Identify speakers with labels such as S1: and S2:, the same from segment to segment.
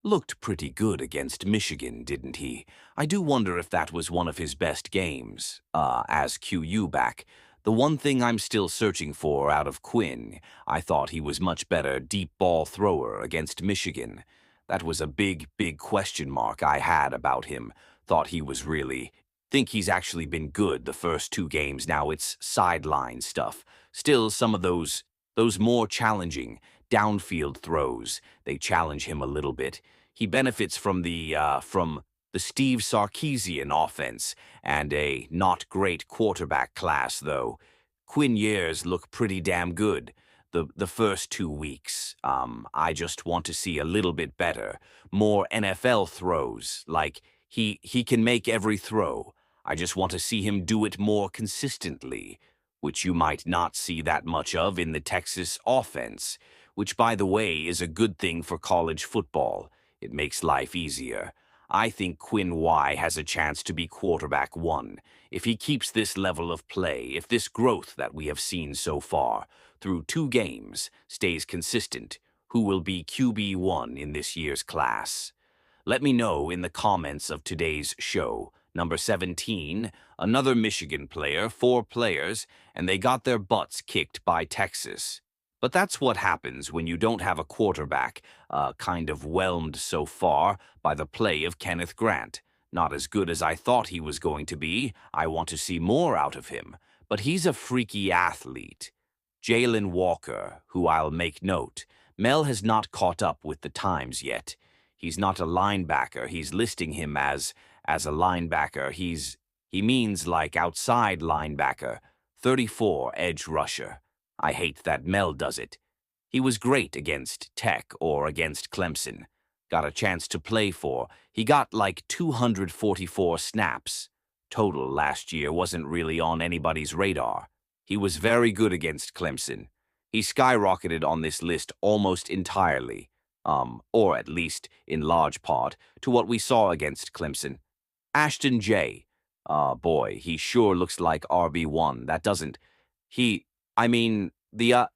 S1: Looked pretty good against Michigan, didn't he? I do wonder if that was one of his best games, as QU back. The one thing I'm still searching for out of Quinn, I thought he was much better deep ball thrower against Michigan. That was a big question mark I had about him. Thought he was really... Think he's actually been good the first two games. Now it's sideline stuff. Still, some of those more challenging downfield throws, they challenge him a little bit. He benefits from the Steve Sarkisian offense and a not great quarterback class, though. Quinn years look pretty damn good. The first 2 weeks, I just want to see a little bit better, more NFL throws. Like he can make every throw. I just want to see him do it more consistently, which you might not see that much of in the Texas offense, which, by the way, is a good thing for college football. It makes life easier. I think Quinn Y has a chance to be quarterback one. If he keeps this level of play, if this growth that we have seen so far, through 2 games, stays consistent, who will be QB1 in this year's class? Let me know in the comments of today's show. Number 17, another Michigan player, 4 players, and they got their butts kicked by Texas. But that's what happens when you don't have a quarterback, kind of whelmed so far by the play of Kenneth Grant. Not as good as I thought he was going to be. I want to see more out of him. But he's a freaky athlete. Jalen Walker, who I'll make note. Mel has not caught up with the times yet. He's not a linebacker. He's listing him as a linebacker. He means like outside linebacker, 34 edge rusher. I hate that Mel does it. He was great against Tech or against Clemson. Got a chance to play for. He got like 244 snaps. Total last year wasn't really on anybody's radar. He was very good against Clemson. He skyrocketed on this list almost entirely, or at least in large part, to what we saw against Clemson. Ashton J. Boy, he sure looks like RB1. That doesn't... I mean, yeah.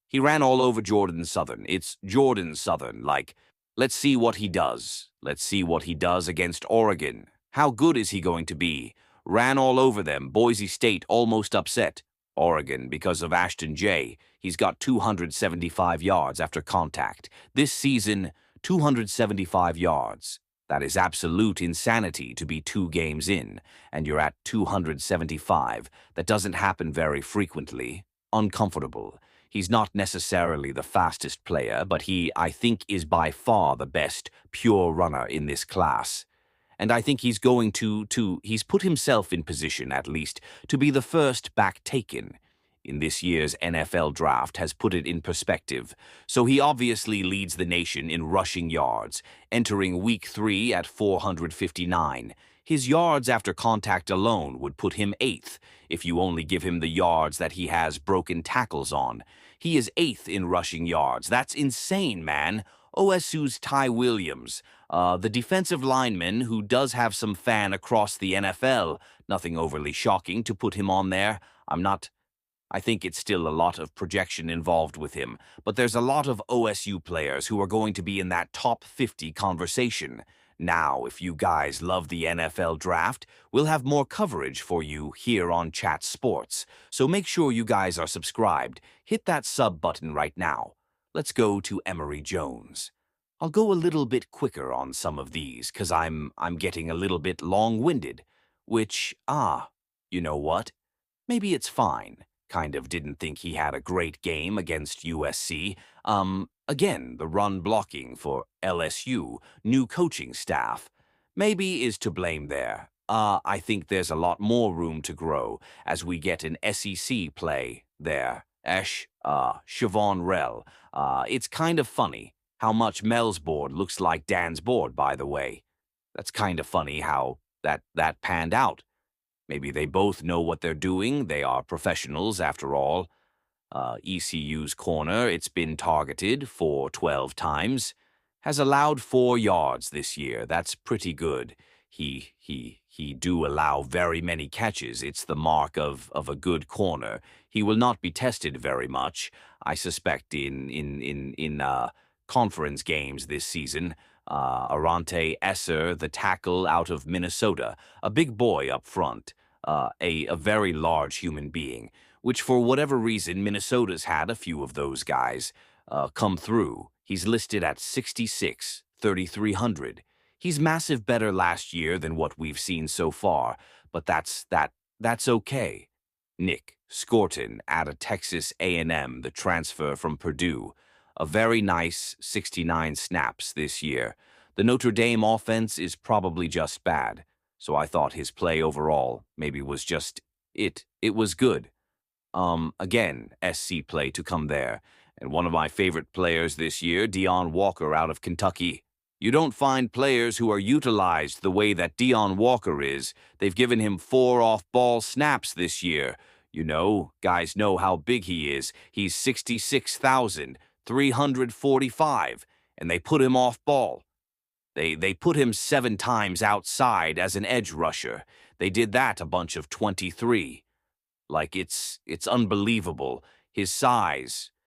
S1: He ran all over Jordan Southern. It's Jordan Southern, like, let's see what he does. Let's see what he does against Oregon. How good is he going to be? Ran all over them. Boise State almost upset Oregon because of Ashton J. He's got 275 yards after contact. This season, 275 yards. That is absolute insanity to be 2 games in, and you're at 275. That doesn't happen very frequently. Uncomfortable. He's not necessarily the fastest player, but he, I think, is by far the best pure runner in this class. And I think he's going he's put himself in position, at least, to be the first back taken. In this year's NFL draft has put it in perspective, so he obviously leads the nation in rushing yards, entering Week 3 at 459. His yards after contact alone would put him 8th, if you only give him the yards that he has broken tackles on. He is 8th in rushing yards. That's insane, man. OSU's Ty Williams, the defensive lineman who does have some fan across the NFL. Nothing overly shocking to put him on there. I think it's still a lot of projection involved with him, but there's a lot of OSU players who are going to be in that top 50 conversation. Now, if you guys love the NFL draft, we'll have more coverage for you here on Chat Sports, so make sure you guys are subscribed. Hit that sub button right now. Let's go to Emory Jones. I'll go a little bit quicker on some of these, 'cause I'm getting a little bit long-winded, which, you know what? Maybe it's fine. Kind of didn't think he had a great game against USC. Again, the run blocking for LSU, new coaching staff, maybe is to blame there. I think there's a lot more room to grow as we get an SEC play there. Siobhan Rell. It's kind of funny how much Mel's board looks like Dan's board, by the way. That's kind of funny how that panned out. Maybe they both know what they're doing. They are professionals, after all. ECU's corner, it's been targeted for 12 times. Has allowed 4 yards this year. That's pretty good. He do allow very many catches. It's the mark of a good corner. He will not be tested very much. I suspect in conference games this season. Arante Esser, the tackle out of Minnesota, a big boy up front, a very large human being, which for whatever reason Minnesota's had a few of those guys come through. He's listed at 66, 3,300. He's massive better last year than what we've seen so far, but that's okay. Nick Scorton out of Texas A&M, the transfer from Purdue. A very nice 69 snaps this year. The Notre Dame offense is probably just bad, so I thought his play overall maybe was just it. It was good. Again, SC play to come there. And one of my favorite players this year, Deion Walker out of Kentucky. You don't find players who are utilized the way that Deion Walker is. They've given him 4 off-ball snaps this year. You know, guys know how big he is. He's 66,345, and they put him off-ball. They put him 7 times outside as an edge rusher. They did that a bunch of 23. Like, it's unbelievable. His size,